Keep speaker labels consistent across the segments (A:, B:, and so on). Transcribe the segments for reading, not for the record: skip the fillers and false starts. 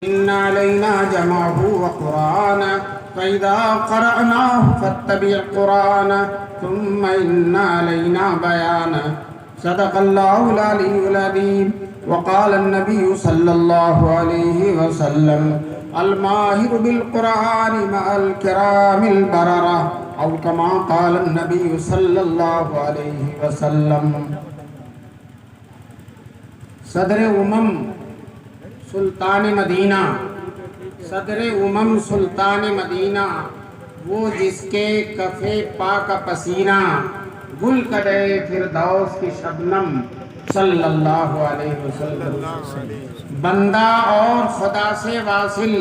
A: إن علينا جمعه وقرآنه فإذا قرأناه فاتبع قرآنه ثم إن علينا بيانه صدق الله العلي العظيم. وقال النبي صلى الله عليه وسلم الماهر بالقرآن مع الكرام البررة أو كما قال النبي صلى الله عليه وسلم. صدر امم سلطان مدینہ، صدر امم سلطان مدینہ، وہ جس کے کفے پا کا پسینہ گل کڑے فردوس کی شبنم صلی اللہ علیہ وسلم. بندہ اور خدا سے واصل،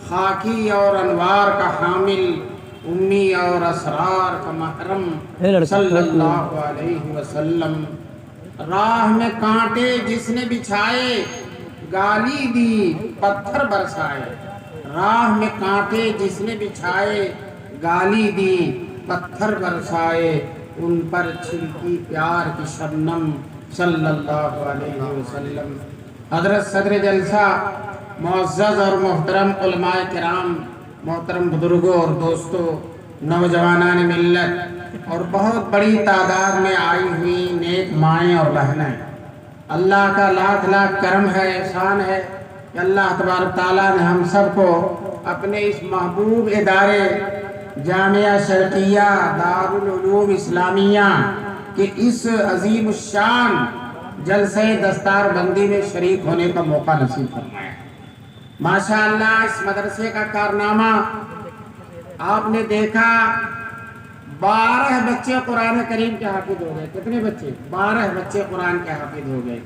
A: خاکی اور انوار کا حامل، امی اور اسرار کا محرم صلی اللہ علیہ وسلم. راہ میں کانٹے جس نے بچھائے گالی دی پتھر برسائے. راہ میں کانٹے جس نے بچھائے گالی دی پتھر برسائے. ان پر چھلکی پیار کی شبنم صلی اللہ علیہ وسلم. حضرت صدر جلسہ، معزز اور محترم علماء کرام، محترم بزرگوں اور دوستوں، نوجوانان ملت اور بہت بڑی تعداد میں آئی ہوئی نیک مائیں اور بہنیں، اللہ کا لاکھ لاکھ کرم ہے، احسان ہے کہ اللہ تبارک تعالیٰ نے ہم سب کو اپنے اس محبوب ادارے جامعہ شرقیہ دارالعلوم اسلامیہ کے اس عظیم الشان جلسہ دستار بندی میں شریک ہونے کا موقع نصیب فرمایا. ماشاءاللہ اس مدرسے کا کارنامہ آپ نے دیکھا. 12 بچے قرآن کریم کے حافظ ہو گئے. کتنے بچے؟ 12 بچے قرآن کے حافظ ہو گئے.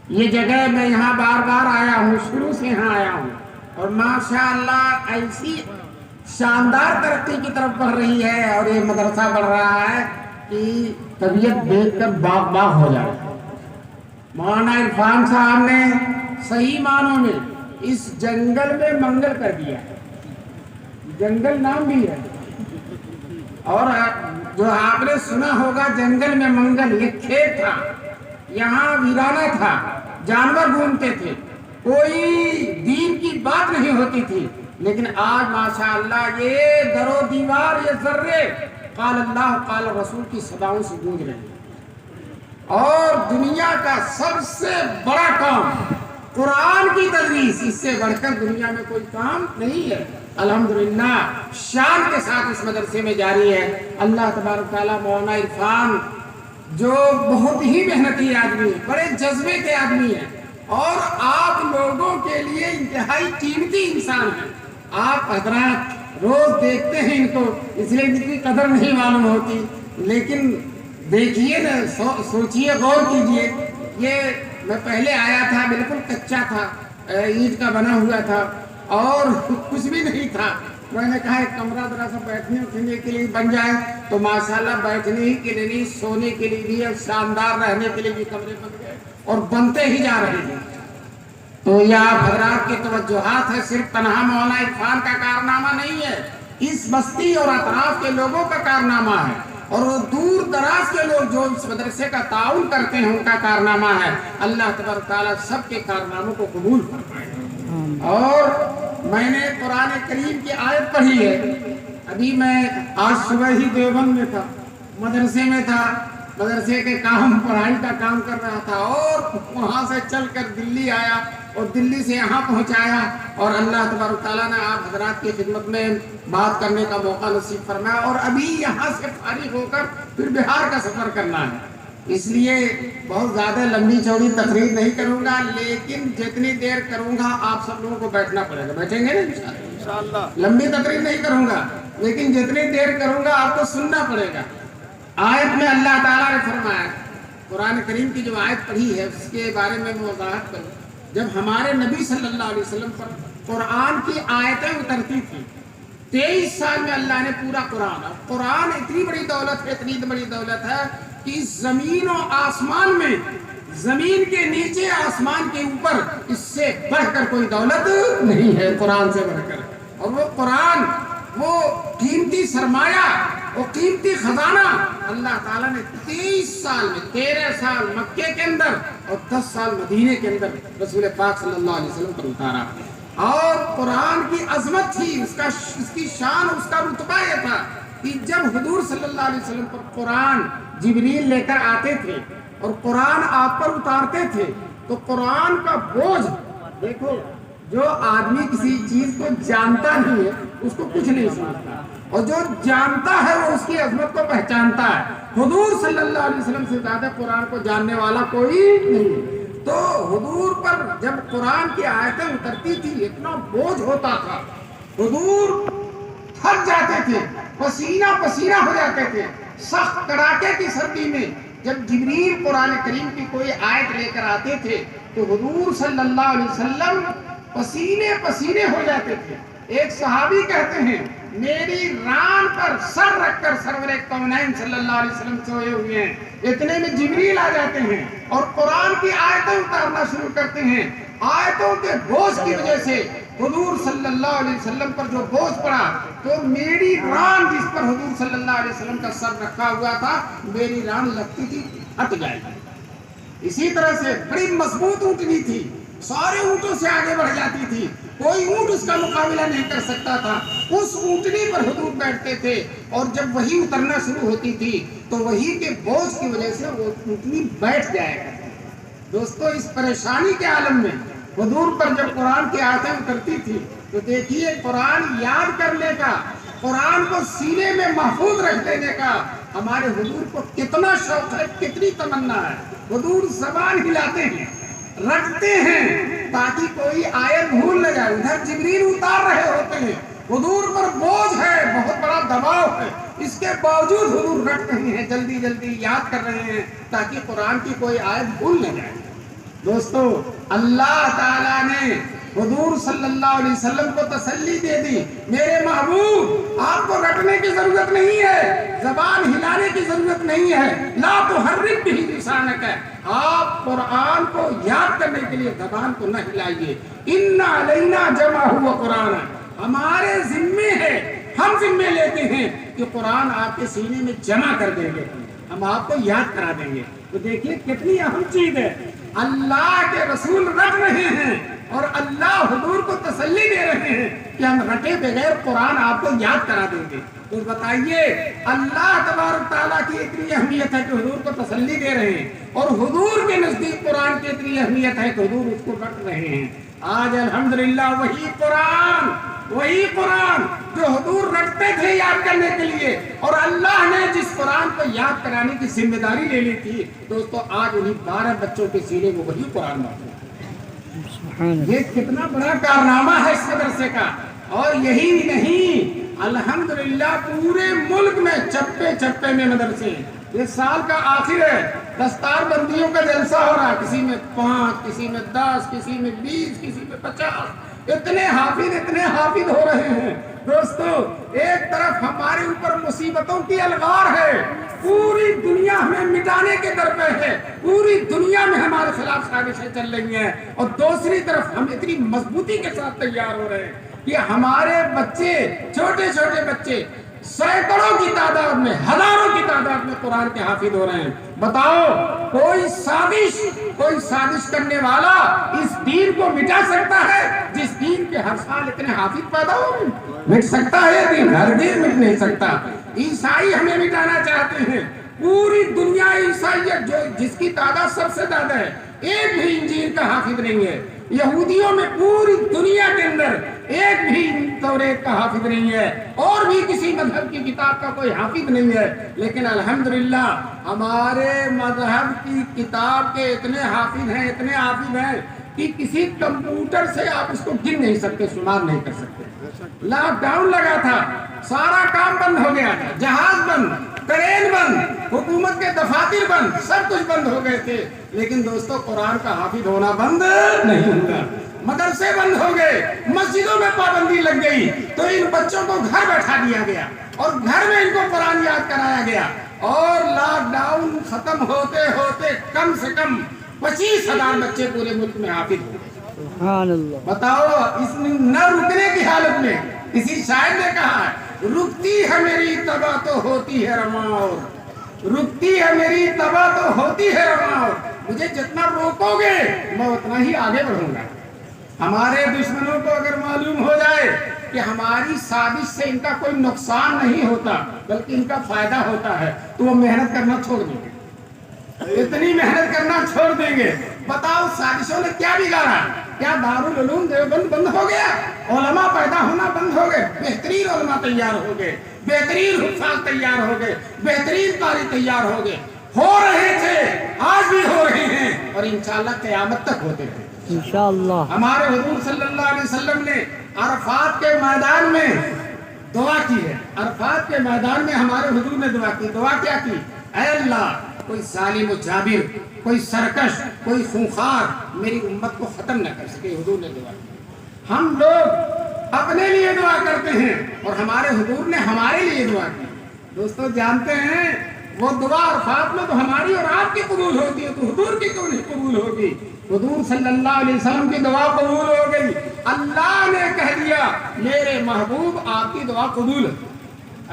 A: یہ جگہ میں یہاں بار بار آیا ہوں، شروع سے یہاں آیا ہوں، اور ماشاءاللہ ایسی شاندار ترقی کی طرف بڑھ رہی ہے اور یہ مدرسہ بڑھ رہا ہے کہ طبیعت دیکھ کر باغ باغ ہو جائے. مولانا عرفان صاحب نے صحیح معنوں میں اس جنگل میں منگل کر دیا. جنگل نام بھی ہے، اور جو آپ نے سنا ہوگا جنگل میں منگل، یہ کھیت تھا، یہاں ویرانہ تھا، جانور گھومتے تھے، کوئی دین کی بات نہیں ہوتی تھی. لیکن آج ماشاءاللہ یہ در و دیوار، یہ ذرے قال اللہ قال رسول کی صداؤں سے گونج رہے ہیں. اور دنیا کا سب سے بڑا کام قرآن کی تدریس، اس سے بڑھ کر دنیا میں کوئی کام نہیں ہے. الحمدللہ شان کے ساتھ اس مدرسے میں جاری ہے. اللہ تبارک تعالیٰ مولانا عرفان جو بہت ہی محنتی آدمی ہے، بڑے جذبے کے آدمی ہیں، اور آپ لوگوں کے لیے انتہائی قیمتی انسان ہیں. آپ حضرات روز دیکھتے ہیں ان کو، اس لیے ان کی قدر نہیں معلوم ہوتی، لیکن دیکھیے نا، سوچیے، غور کیجیے. یہ میں پہلے آیا تھا، بالکل کچا تھا، اینٹ کا بنا ہوا تھا اور کچھ بھی نہیں تھا. میں نے کہا ایک کمرہ ذرا سا بیٹھنے اٹھنے کے لیے بن جائے، تو ماشاءاللہ بیٹھنے ہی کے لیے نہیں، سونے کے لیے بھی اور شاندار رہنے کے لیے بھی کمرے بن گئے اور بنتے ہی جا رہے ہیں. تو یہ آپ حضرات کی توجہات ہے، صرف تنہا مولانا عرفان کا کارنامہ نہیں ہے، اس بستی اور اطراف کے لوگوں کا کارنامہ ہے، اور وہ دور دراز کے لوگ جو اس مدرسے کا تعاون کرتے ہیں ان کا کارنامہ ہے. اللہ تبارک تعالیٰ سب کے کارناموں کو قبول فرمائے. اور میں نے قرآن کریم کی آیت پڑھی ہے. ابھی میں آج صبح ہی دیوبند میں تھا، مدرسے میں تھا، مدرسے کے کام، پڑھائی کا کام کر رہا تھا، اور وہاں سے چل کر دلی آیا اور دلی سے یہاں پہنچایا، اور اللہ تبارک تعالیٰ نے آپ حضرات کی خدمت میں بات کرنے کا موقع نصیب فرمایا. اور ابھی یہاں سے فارغ ہو کر پھر بہار کا سفر کرنا ہے. اس لیے بہت زیادہ لمبی چوڑی تقریر نہیں کروں گا، لیکن جتنی دیر کروں گا آپ سب لوگوں کو بیٹھنا پڑے گا. بیٹھیں گے نا انشاءاللہ؟ لمبی تقریر نہیں کروں گا، لیکن جتنی دیر کروں گا آپ کو سننا پڑے گا. آیت میں اللہ تعالیٰ نے فرمایا، قرآن کریم کی جو آیت پڑھی ہے اس کے بارے میں وضاحت کروں. جب ہمارے نبی صلی اللہ علیہ وسلم پر قرآن کی آیتیں اترتی تھی، 23 سال میں اللہ نے پورا قرآن اتنی بڑی دولت ہے، اتنی بڑی دولت ہے کہ اس زمین و آسمان میں، زمین کے نیچے آسمان کے اوپر، اس سے بڑھ کر کوئی دولت نہیں ہے قرآن سے بڑھ کر. اور وہ قرآن، وہ قیمتی سرمایہ، وہ قیمتی خزانہ اللہ تعالیٰ نے 23 سال میں، 13 سال مکے کے اندر اور 10 سال مدینے کے اندر رسول پاک صلی اللہ علیہ وسلم پر اتارا. اور قرآن کی عظمت تھی، اس کی شان، اس کا رتبہ یہ تھا کہ جب حضور صلی اللہ علیہ وسلم پر قرآن جبریل لے کر آتے تھے اور قرآن آپ پر اتارتے تھے تو قرآن کا بوجھ دیکھو، جو آدمی کسی چیز کو جانتا نہیں ہے اس کو کچھ نہیں سمجھتا، اور جو جانتا ہے وہ اس کی عظمت کو پہچانتا ہے۔ حضور صلی اللہ علیہ وسلم سے زیادہ قرآن کو جاننے والا کوئی نہیں، تو حضور پر جب قرآن کی آیتیں اترتی تھی اتنا بوجھ ہوتا تھا، حضور تھک جاتے تھے، پسینہ پسینہ ہو جاتے تھے۔ سخت کڑاکے کی سردی میں جب جبریل قرآن کریم کی کوئی آیت لے کر آتے تھے تو حضور صلی اللہ علیہ وسلم پسینے پسینے ہو جاتے تھے۔ ایک صحابی کہتے ہیں میری ران پر سر رکھ کر سرور کونین صلی اللہ علیہ وسلم سوئے ہوئے ہیں، اتنے میں جبریل آ جاتے ہیں اور قرآن کی آیتیں اتارنا شروع کرتے ہیں۔ آیتوں کے بوجھ کی وجہ سے حضور صلی اللہ علیہ وسلم پر جو بوجھ پڑا تو میری ران جس پر حضور صلی اللہ علیہ وسلم کا سر رکھا ہوا تھا، میری ران لگتی تھی ہٹ جائے گی۔ اسی طرح سے بڑی مضبوط اونٹنی تھی، سارے اونٹوں سے آگے بڑھ جاتی تھی، کوئی اونٹ اس کا مقابلہ نہیں کر سکتا تھا۔ اس اونٹنی پر حضور بیٹھتے تھے اور جب وحی اترنا شروع ہوتی تھی تو وحی کے بوجھ کی وجہ سے وہ اونٹنی بیٹھ جایا کرتی تھی۔ دوستو اس پریشانی کے عالم میں حضور پر جب قرآن کی آیتیں اترتی تھی تو دیکھیے قرآن یاد کرنے کا، قرآن کو سینے میں محفوظ رکھ لینے کا ہمارے حضور کو کتنا شوق ہے، کتنی تمنا ہے۔ حضور زبان ہلاتے ہیں، رکھتے ہیں تاکہ کوئی آیت بھول نہ جائے، ادھر جبریل اتار رہے ہوتے ہیں، حضور پر بوجھ ہے، بہت بڑا دباؤ ہے، اس کے باوجود حضور رکھ رہے ہیں، جلدی جلدی یاد کر رہے ہیں تاکہ قرآن کی کوئی آیت بھول نہ جائے۔ دوستو اللہ تعالیٰ نے حضور صلی اللہ علیہ وسلم کو تسلی دے دی، میرے محبوب آپ کو رٹنے کی ضرورت نہیں ہے، زبان ہلانے کی ضرورت نہیں ہے، لا تحرک بہ لسانک، آپ قرآن کو یاد کرنے کے لیے زبان کو نہ ہلائیے۔ ان علینا جمعہ و قرآن، ہمارے ذمے ہے، ہم ذمے لیتے ہیں کہ قرآن آپ کے سینے میں جمع کر دیں گے، ہم آپ کو یاد کرا دیں گے۔ تو دیکھیے کتنی اہم چیز ہے، اللہ کے رسول رکھ رہے ہیں اور اللہ حضور کو تسلی دے رہے ہیں کہ ہم رٹے بغیر قرآن آپ کو یاد کرا دیں گے۔ تو بتائیے اللہ تبارک تعالیٰ کی اتنی اہمیت ہے کہ حضور کو تسلی دے رہے ہیں، اور حضور کے نزدیک قرآن کی اتنی اہمیت ہے کہ حضور اس کو رکھ رہے ہیں۔ آج الحمدللہ وہی قرآن جو حضور رکھتے تھے یاد کرنے کے لیے، اور اللہ نے جس قرآن کو یاد کرانے کی ذمہ داری لے لی تھی، دوستو آج انہیں 12 بچوں کے سینے میں وہی قرآن موجود ہے۔ یہ کتنا بڑا کارنامہ ہے اس مدرسے کا۔ اور یہی نہیں، الحمدللہ پورے ملک میں چپے چپے میں مدرسے ہیں۔ یہ سال کا آخر ہے، دستار بندیوں کا جلسہ ہو رہا ہے، کسی میں 5، کسی میں 10، کسی میں 20، کسی میں 50، اتنے حافظ ہو رہے ہیں۔ دوستو ایک طرف ہمارے اوپر مصیبتوں کی الغار ہے، پوری دنیا ہمیں مٹانے کے در پہ ہے، پوری دنیا میں ہمارے خلاف سازشیں چل رہی ہیں، اور دوسری طرف ہم اتنی مضبوطی کے ساتھ تیار ہو رہے ہیں کہ ہمارے بچے، چھوٹے چھوٹے بچے سینکڑوں کی تعداد میں، ہزاروں کی تعداد میں قرآن کے حافظ ہو رہے ہیں۔ بتاؤ کوئی سازش کرنے والا اس دین کو مٹا سکتا ہے جس دین کے ہر سال اتنے حافظ پیدا ہو رہے ہیں؟ مٹ سکتا ہے یہ دین؟ ہرگز مٹ نہیں سکتا۔ عیسائی ہمیں مٹانا چاہتے ہیں، پوری دنیا عیسائیت جو جس کی تعداد سب سے زیادہ ہے، ایک بھی انجیل کا حافظ نہیں ہے۔ یہودیوں میں پوری دنیا کے اندر ایک بھی توریت کا حافظ نہیں ہے، اور بھی کسی مذہب کی کتاب کا کوئی حافظ نہیں ہے، لیکن الحمدللہ ہمارے مذہب کی کتاب کے اتنے حافظ ہیں کہ کسی کمپیوٹر سے آپ اس کو گن نہیں سکتے، شمار نہیں کر سکتے۔ لاک ڈاؤن لگا تھا، سارا کام بند ہو گیا تھا، جہاز بند، ٹرین بند، حکومت کے دفاتر بند، سب کچھ بند ہو گئے تھے، لیکن دوستو قرآن کا حافظ ہونا بند نہیں ہوگا۔ مدرسے بند ہو گئے، مسجدوں میں پابندی لگ گئی، تو ان بچوں کو گھر بیٹھا دیا گیا اور گھر میں ان کو قرآن یاد کرایا گیا، اور لاک ڈاؤن ختم ہوتے ہوتے کم سے کم 25,000 بچے پورے ملک میں حافظ ہو گئے۔ سبحان اللہ۔ بتاؤ اس میں نہ رکنے کی حالت میں، کسی شاعر نے کہا ہے، رکتی ہے میری تباہ تو ہوتی ہے رماؤ، رکتی ہے میری تباہ تو ہوتی ہے رماؤ، مجھے جتنا روکو گے میں اتنا ہی آگے بڑھوں گا۔ ہمارے دشمنوں کو اگر معلوم ہو جائے کہ ہماری سازش سے ان کا کوئی نقصان نہیں ہوتا بلکہ ان کا فائدہ ہوتا ہے تو وہ محنت کرنا چھوڑ دیں گے، اتنی محنت کرنا چھوڑ دیں گے۔ بتاؤ سازشوں نے کیا بگاڑا؟ کیا دارالعلوم دیوبند بند ہو گیا؟ علماء پیدا ہونا بند ہو گئے؟ بہترین علماء تیار ہو گئے، بہترین حفاظ تیار ہو گئے، بہترین قاری تیار ہو گئے، ہو رہے تھے، آج بھی ہو رہے ہیں اور انشاءاللہ قیامت تک ہوتے تھے انشاءاللہ۔ ہمارے حضور صلی اللہ علیہ وسلم نے عرفات کے میدان میں دعا کی ہے، عرفات کے میدان میں ہمارے حضور نے دعا کی۔ دعا کیا کی؟ اے اللہ، کوئی ظالم و جابر، کوئی سرکش، کوئی خونخوار میری امت کو ختم نہ کر سکے۔ حضور نے دعا کی۔ ہم لوگ اپنے لیے دعا کرتے ہیں اور ہمارے حضور نے ہمارے لیے دعا کی۔ دوستو جانتے ہیں وہ دعا عرفات میں تو ہماری اور آپ کی قبول ہوتی ہے، تو حضور کی کیوں نہیں قبول ہوگی؟ حضور صلی اللہ علیہ وسلم کی دعا قبول ہو گئی، اللہ نے کہہ دیا میرے محبوب آپ کی دعا قبول ہے،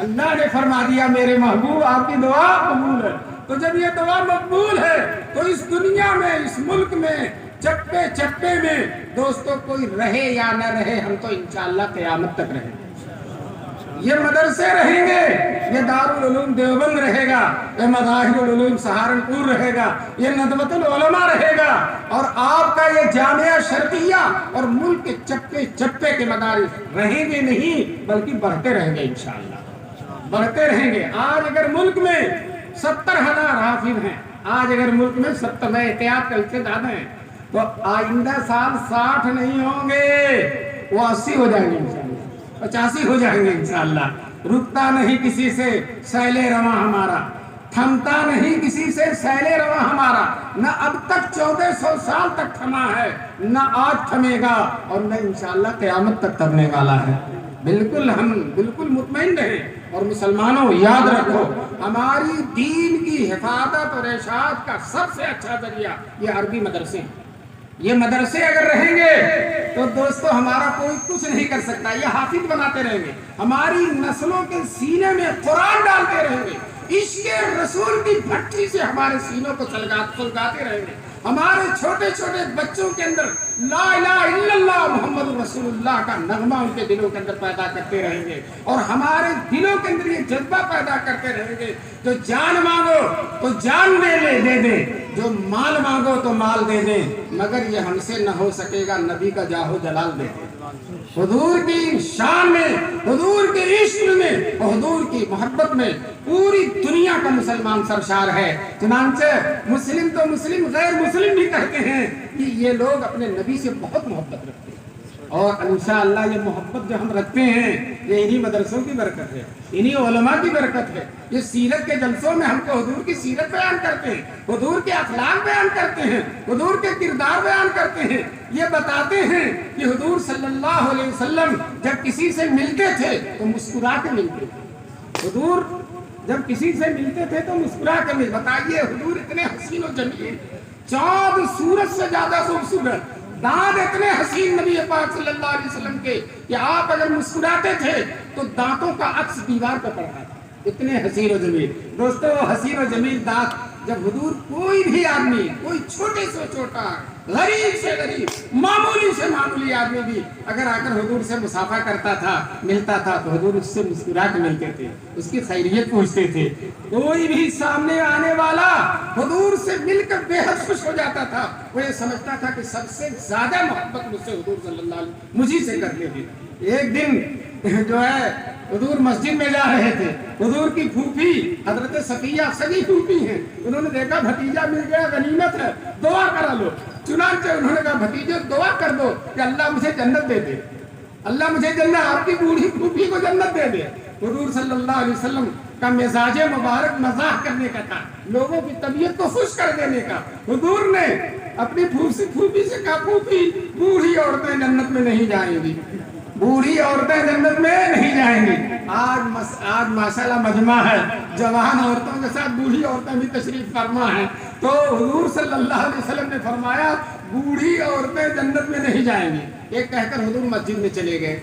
A: اللہ نے فرما دیا میرے محبوب آپ کی دعا قبول ہے۔ تو جب یہ دعا مقبول ہے تو اس دنیا میں، اس ملک میں، چپے چپے میں دوستو کوئی رہے یا نہ رہے، ہم تو انشاءاللہ قیامت تک رہیں گے۔ یہ مدرسے رہیں گے، یہ دارالعلوم دیوبند رہے گا، یہ مظاہر العلوم سہارنپور رہے گا، یہ ندوۃ العلماء رہے گا، اور آپ کا یہ جامعہ شرقیہ اور ملک کے چپے چپے کے مدارس رہیں گے نہیں بلکہ بڑھتے رہیں گے انشاءاللہ، بڑھتے رہیں گے۔ آج اگر ملک میں 70,000 حافظ ہیں، آج اگر ملک میں 70 میں احتیاط کا سے زیادہ ہیں، تو آئندہ سال 60 نہیں ہوں گے، وہ 80 ہو جائیں گے انشاءاللہ، 85 ہو جائیں گے انشاءاللہ۔ رکتا نہیں کسی سے سیل رواں ہمارا، تھمتا نہیں کسی سے سیل رواں ہمارا، نہ اب تک 1400 سال تک تھما ہے، نہ آج تھمے گا، اور نہ انشاءاللہ قیامت تک تھمنے والا ہے۔ بالکل ہم بالکل مطمئن رہیں، اور مسلمانوں یاد رکھو ہماری دین کی حفاظت اور ارشاد کا سب سے اچھا ذریعہ یہ عربی مدرسے ہیں۔ یہ مدرسے اگر رہیں گے تو دوستو ہمارا کوئی کچھ نہیں کر سکتا، یہ حافظ بناتے رہیں گے، ہماری نسلوں کے سینے میں قرآن ڈالتے رہیں گے، عشق رسول کی بھٹی سے ہمارے سینوں کو سلگاتے رہیں گے، ہمارے چھوٹے چھوٹے بچوں کے اندر لا الہ الا اللہ محمد رسول اللہ کا نغمہ ان کے دلوں کے اندر پیدا کرتے رہیں گے، اور ہمارے دلوں کے اندر یہ جذبہ پیدا کرتے رہیں گے، جو جان مانگو تو جان دے دیں، جو مال مانگو تو مال دے دیں، مگر یہ ہم سے نہ ہو سکے گا نبی کا جاہ و جلال دے دیں۔ حضور کی شان میں، حضور کے عشق میں، حضور کی محبت میں پوری دنیا کا مسلمان سرشار ہے۔ چنانچہ مسلم تو مسلم، غیر مسلم بھی کہتے ہیں کہ یہ لوگ اپنے نبی سے بہت محبت رکھتے ہیں، اور انشاءاللہ یہ محبت جو ہم رکھتے ہیں یہ انہی مدرسوں کی برکت ہے، انہی علماء کی برکت ہے۔ یہ سیرت کے جلسوں میں ہم کو حضور کی سیرت بیان کرتے ہیں، حضور کے اخلاق بیان کرتے ہیں، حضور کے کردار بیان کرتے ہیں، یہ بتاتے ہیں کہ حضور صلی اللہ علیہ وسلم جب کسی سے ملتے تھے تو مسکرا کے ملتے تھے، حضور جب کسی سے ملتے تھے تو مسکرا کے ملتے۔ بتائیے حضور اتنے حسین و جمیل، چاند سورج سے زیادہ خوبصورت، دانت اتنے حسین نبی پاک صلی اللہ علیہ وسلم کے کہ آپ اگر مسکراتے تھے تو دانتوں کا عکس دیوار پہ پڑتا تھا، اتنے حسین و جمیل۔ دوستو حسین و جمیل دانت جب حضور کوئی بھی آدمی، کوئی چھوٹے سے چھوٹا، غریب سے غریب، معمولی سے معمولی آدمی بھی اگر آ کر حضور سے مصافحہ کرتا تھا، ملتا تھا، تو حضور اس سے مسکرا کے ملتے تھے، اس کی خیریت پوچھتے تھے۔ کوئی بھی سامنے آنے والا حضور سے مل کر بے حد خوش ہو جاتا تھا، وہ یہ سمجھتا تھا کہ سب سے زیادہ محبت مجھ سے حضور صلی اللہ علیہ وسلم مجھے سے کرتے تھے۔ ایک دن جو ہے حضور مسجد میں جا رہے تھے، حضور کی پھوپھی حضرت صفیہ سگی پھوپھی ہیں، انہوں نے دیکھا بھتیجا مل گیا، غنیمت ہے، دعا کرا لو۔ چنانچہ انہوں نے کہا بھتیجے دعا کر دو کہ اللہ مجھے جنت دے دے، اللہ مجھے جنت، آپ کی بوڑھی پھوپھی کو جنت دے دے۔ حضور صلی اللہ علیہ وسلم کا مزاج مبارک مزاح کرنے کا تھا، لوگوں کی طبیعت کو خوش کر دینے کا۔ حضور نے اپنی پھوپھی سے کہا پھوپھی بوڑھی عورتیں جنت میں نہیں جائیں گی، بوڑھی عورتیں جنت میں نہیں جائیں گی۔ آج ماشاءاللہ مجمع ہے، جوان عورتوں کے ساتھ بوڑھی عورتیں بھی تشریف فرما ہیں، تو حضور صلی اللہ علیہ وسلم نے فرمایا بوڑھی عورتیں جنت میں نہیں جائیں گی۔ یہ کہہ کر حضور مسجد میں چلے گئے۔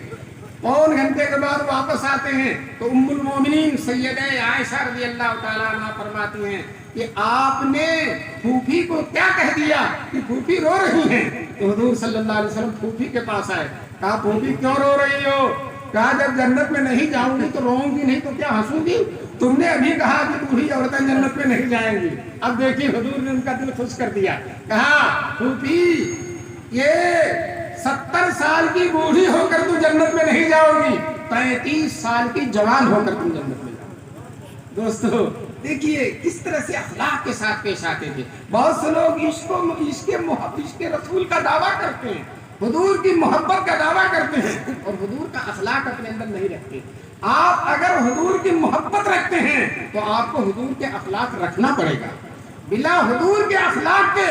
A: پون گھنٹے کے بعد واپس آتے ہیں تو ام المومنین سیدہ عائشہ رضی اللہ تعالیٰ عنہ فرماتی ہیں کہ آپ نے پھوپھی کو کیا کہہ دیا کہ پھوپھی رو رہی ہیں. تو حضور صلی اللہ علیہ وسلم پھوپھی کے پاس آئے. کہا پھوپھی کیوں رو رہی ہو؟ کہا جب جنت میں نہیں جاؤں گی تو روؤں گی نہیں تو کیا ہنسوں گی؟ تم نے ابھی کہا کہ بوڑھی عورتیں جنت میں نہیں جائیں گی. اب دیکھیے حضور نے ان کا دل خوش کر دیا. کہا پھوپھی یہ 70 سال کی بوڑھی ہو کر تو جنت میں نہیں جاؤ گی، 35 سال کی جوان ہو کر تم جنت میں جاؤ. دوستو دیکھیے کس طرح سے اخلاق کے ساتھ پیش آتے تھے. بہت سے لوگ عشق رسول کا دعویٰ کرتے ہیں، حضور کی محبت کا دعویٰ کرتے ہیں اور حضور کا اخلاق اپنے اندر نہیں رکھتے. آپ اگر حضور کی محبت رکھتے ہیں تو آپ کو حضور کے اخلاق رکھنا پڑے گا. بلا حضور کے اخلاق کے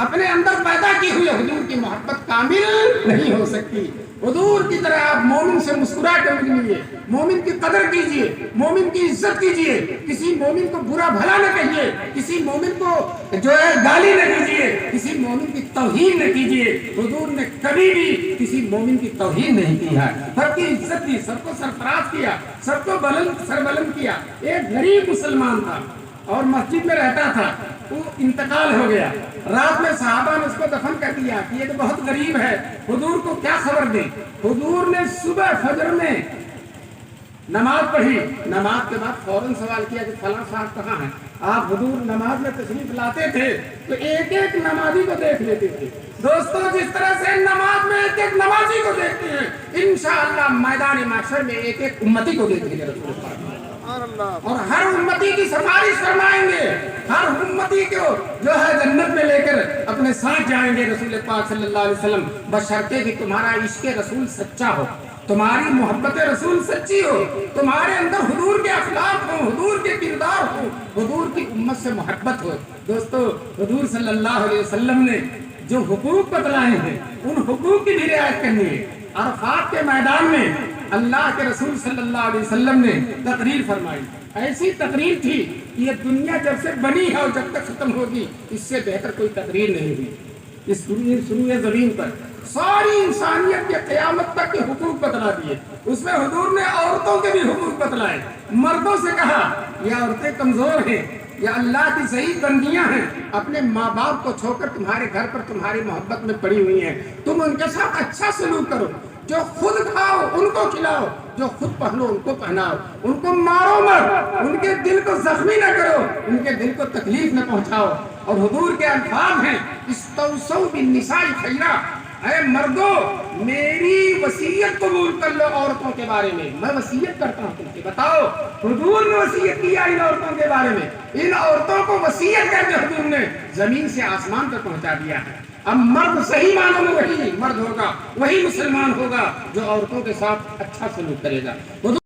A: اپنے اندر پیدا کی ہوئی حضور کی محبت کامل نہیں ہو سکتی. حضور کی طرح آپ مومن سے مسکرا کر ملیے، مومن کی قدر کیجئے، مومن کی عزت کیجئے، کسی مومن کو برا بھلا نہ کہیے، کسی مومن کو جو ہے گالی نہ دیجئے، کسی مومن کی توہین نہ کیجئے. حضور نے کبھی بھی کسی مومن کی توہین نہیں کی ہے، سب کی عزت کی، سب کو سرفراز کیا، سب کو سربلند کیا. ایک غریب مسلمان تھا اور مسجد میں رہتا تھا، وہ انتقال ہو گیا. رات میں صحابہ نے اس کو دفن کر دیا کہ یہ تو بہت غریب ہے، حضور کو کیا خبر دیں. حضور نے صبح فجر میں نماز پڑھی، نماز کے بعد فوراً سوال کیا کہ فلاں صاحب کہاں ہیں. آپ حضور نماز میں تشریف لاتے تھے تو ایک ایک نمازی کو دیکھ لیتے تھے. دوستوں جس طرح سے نماز میں ایک ایک نمازی کو دیکھتے ہیں، انشاءاللہ میدان محشر میں ایک ایک امتی کو دیکھیں گے رسول پاک، اور ہر امتی کی سفارش فرمائیں گے، ہر امتی کو جو ہے جنت میں لے کر اپنے ساتھ جائیں گے رسول پاک صلی اللہ علیہ وسلم، بشرطے کہ تمہارا عشق رسول سچا ہو، تمہاری محبت رسول سچی ہو، تمہارے اندر حضور کے اخلاق ہو، حضور کے کردار ہو، حضور کی امت سے محبت ہو. دوستو حضور صلی اللہ علیہ وسلم نے جو حقوق بتلائے ہیں ان حقوق کی بھی رعایت کرنی ہے. عرفات کے میدان میں اللہ کے رسول صلی اللہ علیہ وسلم نے تقریر فرمائی. ایسی تقریر تھی کہ یہ دنیا جب سے بنی ہے اور جب تک ختم ہوگی اس سے بہتر کوئی تقریر نہیں ہوئی. اس سروئے زمین پر ساری انسانیت کے قیامت تک کے حقوق بتلا دیے. اس میں حضور نے عورتوں کے بھی حقوق بتلائے. مردوں سے کہا یہ عورتیں کمزور ہیں، یہ اللہ کی ضعیف بندیاں ہیں، اپنے ماں باپ کو چھوڑ کر تمہارے گھر پر تمہاری محبت میں پڑی ہوئی ہیں، تم ان کے ساتھ اچھا سلوک کرو، جو خود کھاؤ ان کو کھلاؤ، جو خود پہنو ان کو پہناؤ، ان کو مارو مت، ان کے دل کو زخمی نہ کرو، ان کے دل کو تکلیف نہ پہنچاؤ. اور حضور کے الفاظ ہیں استوصوا بالنساء خیرا، اے مردو میری وصیت قبول کر لو عورتوں کے بارے میں، میں وصیت کرتا ہوں تم سے. بتاؤ حضور نے وصیت کیا ان عورتوں کے بارے میں، ان عورتوں کو وصیت کر کے حضور نے زمین سے آسمان تک پہنچا دیا ہے. اب مرد صحیح معنوں میں وہی مرد ہوگا، وہی مسلمان ہوگا جو عورتوں کے ساتھ اچھا سلوک کرے گا.